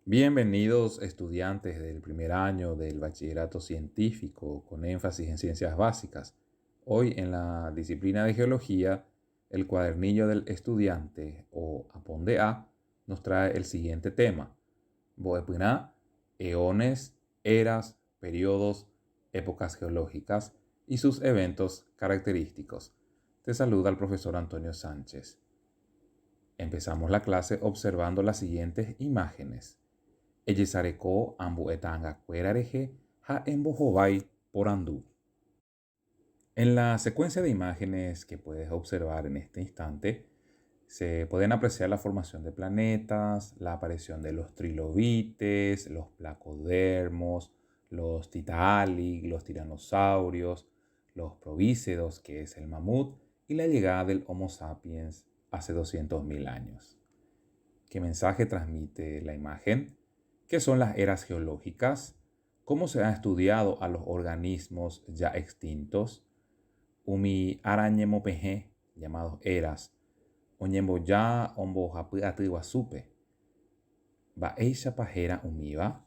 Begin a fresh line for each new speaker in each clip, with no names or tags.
Bienvenidos estudiantes del primer año del bachillerato científico con énfasis en ciencias básicas. Hoy en la disciplina de geología, el cuadernillo del estudiante o Aponde A nos trae el siguiente tema. Boepuná, eones, eras, periodos, épocas geológicas y sus eventos característicos. Te saluda el profesor Antonio Sánchez. Empezamos la clase observando las siguientes imágenes. Ellisareko ambu etanga cuerareje ha embojobai por andú. En la secuencia de imágenes que puedes observar en este instante, se pueden apreciar la formación de planetas, la aparición de los trilobites, los placodermos, los titanic, los tiranosaurios, los provícedos, que es el mamut, y la llegada del Homo sapiens hace 200.000 años. ¿Qué mensaje transmite la imagen? ¿Qué son las eras geológicas? ¿Cómo se ha estudiado a los organismos ya extintos? Umi arañemopeje, llamados eras, oñemboya ombo atiwasupe, va eisha pajera umiva.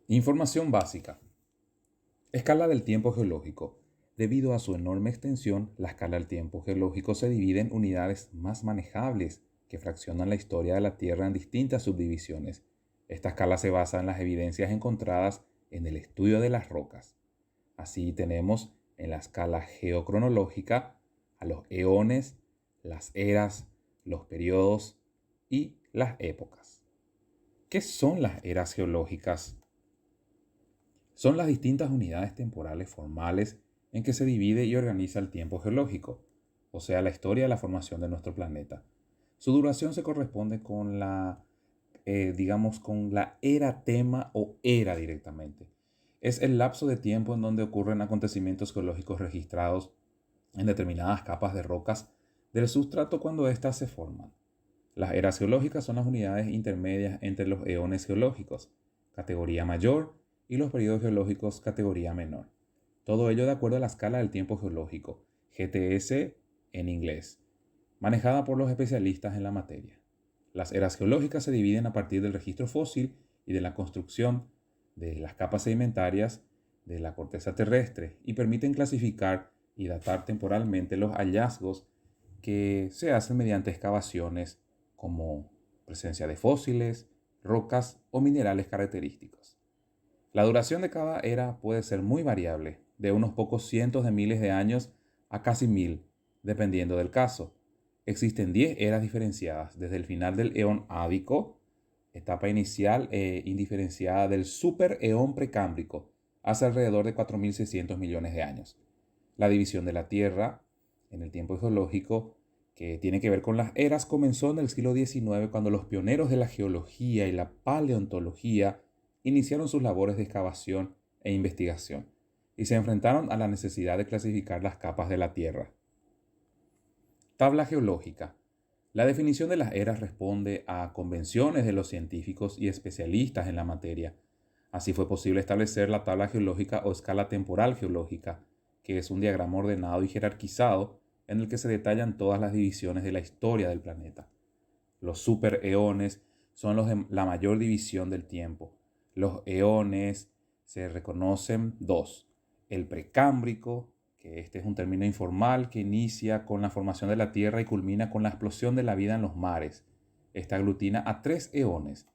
Información básica. Escala del tiempo geológico. Debido a su enorme extensión, la escala del tiempo geológico se divide en unidades más manejables que fraccionan la historia de la Tierra en distintas subdivisiones. Esta escala se basa en las evidencias encontradas en el estudio de las rocas. Así tenemos en la escala geocronológica a los eones, las eras, los periodos y las épocas. ¿Qué son las eras geológicas? Son las distintas unidades temporales formales en que se divide y organiza el tiempo geológico, o sea, la historia de la formación de nuestro planeta. Su duración se corresponde con con la era tema o era directamente. Es el lapso de tiempo en donde ocurren acontecimientos geológicos registrados en determinadas capas de rocas del sustrato cuando éstas se forman. Las eras geológicas son las unidades intermedias entre los eones geológicos, categoría mayor, y los periodos geológicos, categoría menor. Todo ello de acuerdo a la escala del tiempo geológico, GTS en inglés, manejada por los especialistas en la materia. Las eras geológicas se dividen a partir del registro fósil y de la construcción de las capas sedimentarias de la corteza terrestre y permiten clasificar y datar temporalmente los hallazgos que se hacen mediante excavaciones como presencia de fósiles, rocas o minerales característicos. La duración de cada era puede ser muy variable, de unos pocos cientos de miles de años a casi 1000, dependiendo del caso. Existen 10 eras diferenciadas, desde el final del eón ádico, etapa inicial e indiferenciada del supereón precámbrico, hace alrededor de 4.600 millones de años. La división de la Tierra en el tiempo geológico, que tiene que ver con las eras, comenzó en el siglo XIX cuando los pioneros de la geología y la paleontología iniciaron sus labores de excavación e investigación y se enfrentaron a la necesidad de clasificar las capas de la Tierra. Tabla geológica. La definición de las eras responde a convenciones de los científicos y especialistas en la materia. Así fue posible establecer la tabla geológica o escala temporal geológica, que es un diagrama ordenado y jerarquizado en el que se detallan todas las divisiones de la historia del planeta. Los supereones son los de la mayor división del tiempo. Los eones se reconocen dos: el precámbrico, que este es un término informal que inicia con la formación de la Tierra y culmina con la explosión de la vida en los mares. Esta aglutina a 3 eones: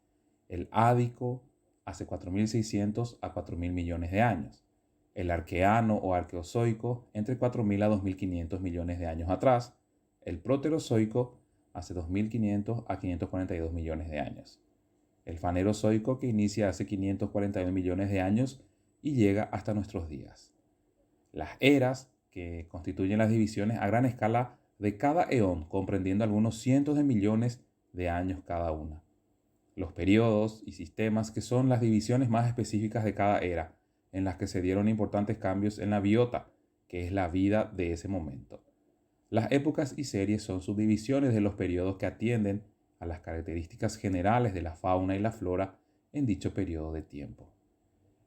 el ádico, hace 4.600 a 4.000 millones de años; el arqueano o arqueozoico, entre 4.000 a 2.500 millones de años atrás; el proterozoico, hace 2.500 a 542 millones de años; el fanerozoico, que inicia hace 541 millones de años y llega hasta nuestros días. Las eras, que constituyen las divisiones a gran escala de cada eón, comprendiendo algunos cientos de millones de años cada una. Los periodos y sistemas, que son las divisiones más específicas de cada era, en las que se dieron importantes cambios en la biota, que es la vida de ese momento. Las épocas y series son subdivisiones de los periodos que atienden a las características generales de la fauna y la flora en dicho periodo de tiempo.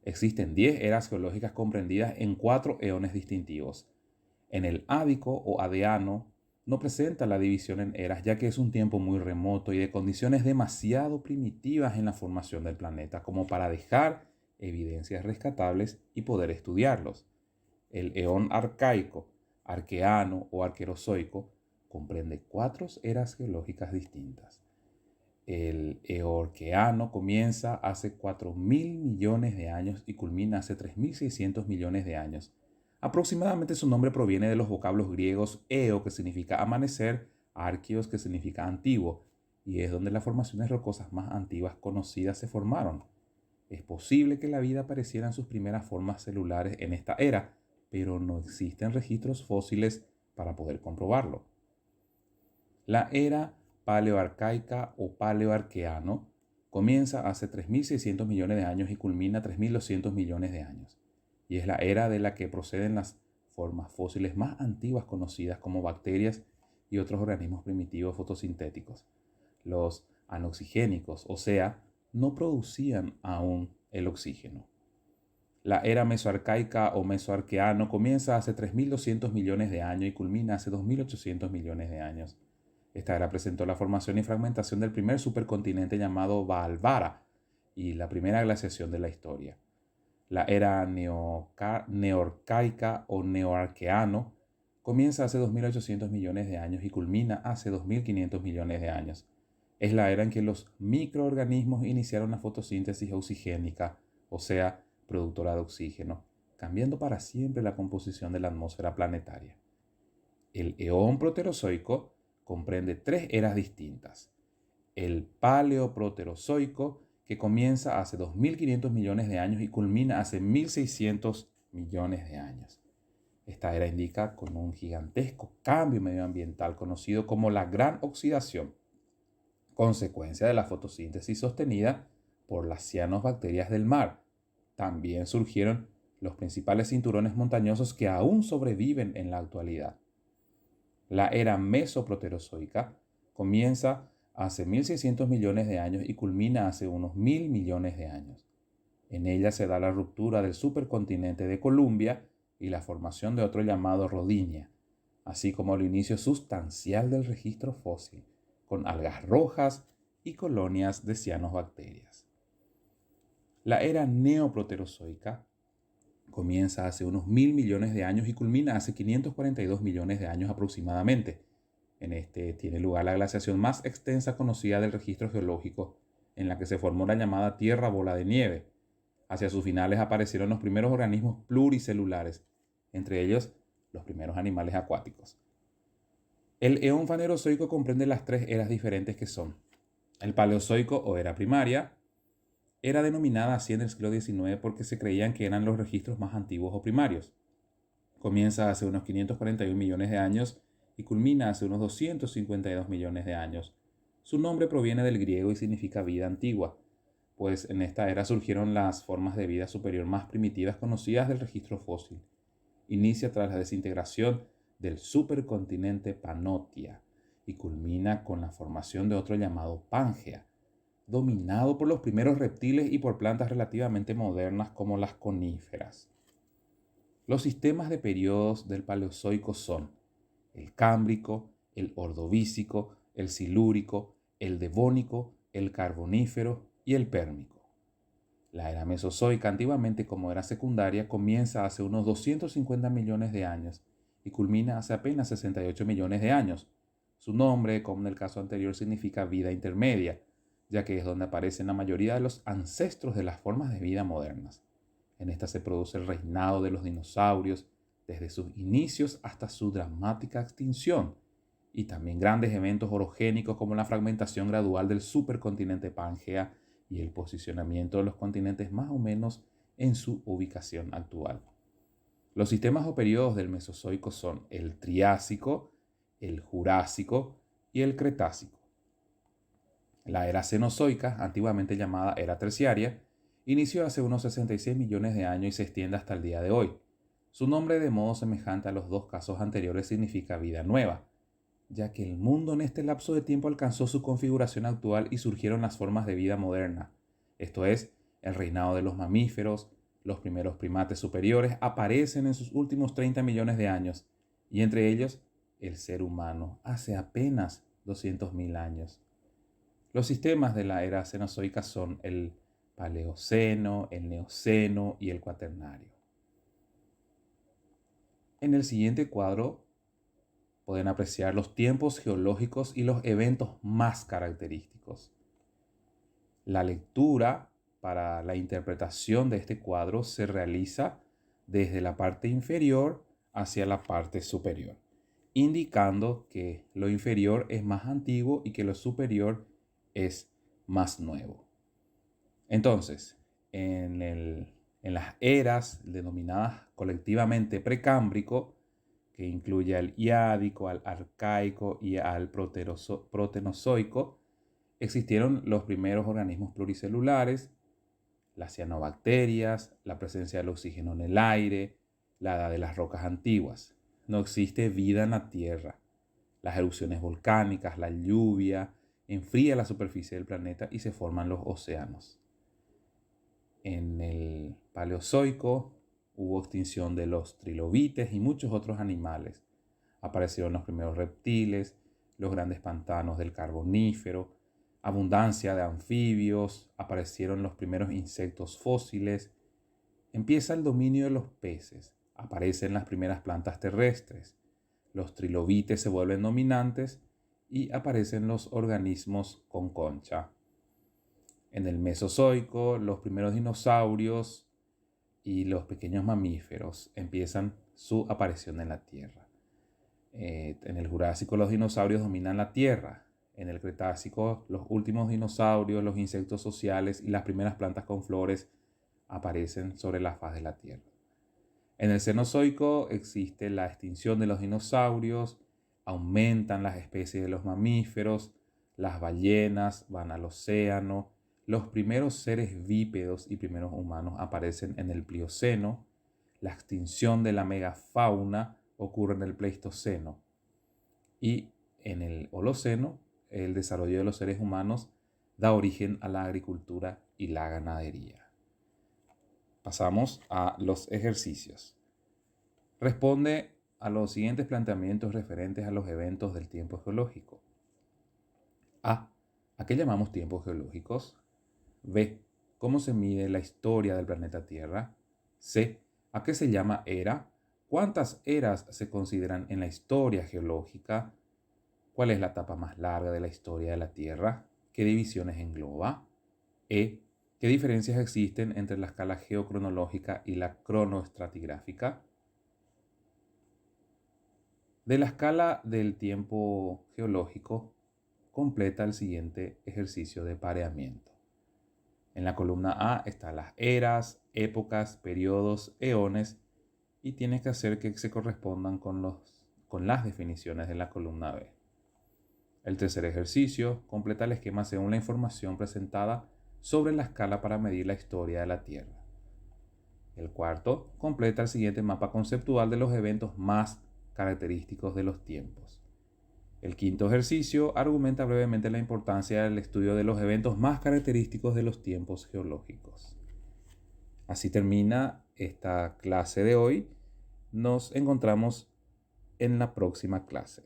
Existen 10 eras geológicas comprendidas en 4 eones distintivos. En el ádico o adeano no presenta la división en eras, ya que es un tiempo muy remoto y de condiciones demasiado primitivas en la formación del planeta como para dejar evidencias rescatables y poder estudiarlos. El eón arcaico, arqueano o arquerozoico comprende cuatro eras geológicas distintas. El eorqueano comienza hace 4.000 millones de años y culmina hace 3.600 millones de años. Aproximadamente su nombre proviene de los vocablos griegos eo, que significa amanecer, arqueos, que significa antiguo, y es donde las formaciones rocosas más antiguas conocidas se formaron. Es posible que la vida apareciera en sus primeras formas celulares en esta era, pero no existen registros fósiles para poder comprobarlo. La era paleoarcaica o paleoarqueano comienza hace 3.600 millones de años y culmina a 3.200 millones de años, y es la era de la que proceden las formas fósiles más antiguas conocidas como bacterias y otros organismos primitivos fotosintéticos. Los anoxigénicos, o sea, no producían aún el oxígeno. La era mesoarcaica o mesoarqueano comienza hace 3.200 millones de años y culmina hace 2.800 millones de años. Esta era presentó la formación y fragmentación del primer supercontinente llamado Valvara y la primera glaciación de la historia. La era neorcaica o neoarqueano comienza hace 2.800 millones de años y culmina hace 2.500 millones de años. Es la era en que los microorganismos iniciaron la fotosíntesis oxigénica, o sea, productora de oxígeno, cambiando para siempre la composición de la atmósfera planetaria. El eón proterozoico comprende tres eras distintas. El paleoproterozoico, que comienza hace 2.500 millones de años y culmina hace 1.600 millones de años. Esta era indica con un gigantesco cambio medioambiental conocido como la gran oxidación, consecuencia de la fotosíntesis sostenida por las cianobacterias del mar. También surgieron los principales cinturones montañosos que aún sobreviven en la actualidad. La era mesoproterozoica comienza hace 1.600 millones de años y culmina hace unos 1.000 millones de años. En ella se da la ruptura del supercontinente de Columbia y la formación de otro llamado Rodinia, así como el inicio sustancial del registro fósil, con algas rojas y colonias de cianobacterias. La era neoproterozoica comienza hace unos 1.000 millones de años y culmina hace 542 millones de años aproximadamente. En este tiene lugar la glaciación más extensa conocida del registro geológico, en la que se formó la llamada Tierra Bola de Nieve. Hacia sus finales aparecieron los primeros organismos pluricelulares, entre ellos los primeros animales acuáticos. El eón fanerozoico comprende las tres eras diferentes que son el paleozoico o era primaria. Era denominada así en el siglo XIX porque se creían que eran los registros más antiguos o primarios. Comienza hace unos 541 millones de años y culmina hace unos 252 millones de años. Su nombre proviene del griego y significa vida antigua, pues en esta era surgieron las formas de vida superior más primitivas conocidas del registro fósil. Inicia tras la desintegración del supercontinente Pannotia y culmina con la formación de otro llamado Pangea, dominado por los primeros reptiles y por plantas relativamente modernas como las coníferas. Los sistemas de periodos del Paleozoico son el Cámbrico, el Ordovícico, el Silúrico, el Devónico, el Carbonífero y el Pérmico. La era Mesozoica, antiguamente como era secundaria, comienza hace unos 250 millones de años y culmina hace apenas 68 millones de años. Su nombre, como en el caso anterior, significa vida intermedia, ya que es donde aparecen la mayoría de los ancestros de las formas de vida modernas. En esta se produce el reinado de los dinosaurios, desde sus inicios hasta su dramática extinción, y también grandes eventos orogénicos como la fragmentación gradual del supercontinente Pangea y el posicionamiento de los continentes más o menos en su ubicación actual. Los sistemas o periodos del Mesozoico son el Triásico, el Jurásico y el Cretácico. La era Cenozoica, antiguamente llamada era Terciaria, inició hace unos 66 millones de años y se extiende hasta el día de hoy. Su nombre, de modo semejante a los dos casos anteriores, significa vida nueva, ya que el mundo en este lapso de tiempo alcanzó su configuración actual y surgieron las formas de vida moderna, esto es, el reinado de los mamíferos. Los primeros primates superiores aparecen en sus últimos 30 millones de años, y entre ellos el ser humano hace apenas 200.000 años. Los sistemas de la era cenozoica son el Paleoceno, el Neoceno y el Cuaternario. En el siguiente cuadro pueden apreciar los tiempos geológicos y los eventos más característicos. La lectura para la interpretación de este cuadro se realiza desde la parte inferior hacia la parte superior, indicando que lo inferior es más antiguo y que lo superior es más nuevo. Entonces, en las eras denominadas colectivamente precámbrico, que incluye al Iádico, al Arcaico y al Protenozoico, existieron los primeros organismos pluricelulares, las cianobacterias, la presencia del oxígeno en el aire, la edad de las rocas antiguas. No existe vida en la Tierra. Las erupciones volcánicas, la lluvia, enfría la superficie del planeta y se forman los océanos. En el Paleozoico hubo extinción de los trilobites y muchos otros animales. Aparecieron los primeros reptiles, los grandes pantanos del Carbonífero, abundancia de anfibios, aparecieron los primeros insectos fósiles, empieza el dominio de los peces, aparecen las primeras plantas terrestres, los trilobites se vuelven dominantes y aparecen los organismos con concha. En el Mesozoico, los primeros dinosaurios y los pequeños mamíferos empiezan su aparición en la Tierra. En el Jurásico los dinosaurios dominan la Tierra. En el Cretácico los últimos dinosaurios, los insectos sociales y las primeras plantas con flores aparecen sobre la faz de la Tierra. En el Cenozoico existe la extinción de los dinosaurios, aumentan las especies de los mamíferos, las ballenas van al océano, los primeros seres bípedos y primeros humanos aparecen en el Plioceno, la extinción de la megafauna ocurre en el Pleistoceno y en el Holoceno el desarrollo de los seres humanos da origen a la agricultura y la ganadería. Pasamos a los ejercicios. Responde a los siguientes planteamientos referentes a los eventos del tiempo geológico. A. ¿A qué llamamos tiempos geológicos? B. ¿Cómo se mide la historia del planeta Tierra? C. ¿A qué se llama era? ¿Cuántas eras se consideran en la historia geológica? ¿Cuál es la etapa más larga de la historia de la Tierra? ¿Qué divisiones engloba? E. ¿Qué diferencias existen entre la escala geocronológica y la cronoestratigráfica? De la escala del tiempo geológico, completa el siguiente ejercicio de pareamiento. En la columna A están las eras, épocas, periodos, eones y tienes que hacer que se correspondan con las definiciones de la columna B. El tercer ejercicio completa el esquema según la información presentada sobre la escala para medir la historia de la Tierra. El cuarto completa el siguiente mapa conceptual de los eventos más característicos de los tiempos. El quinto ejercicio argumenta brevemente la importancia del estudio de los eventos más característicos de los tiempos geológicos. Así termina esta clase de hoy. Nos encontramos en la próxima clase.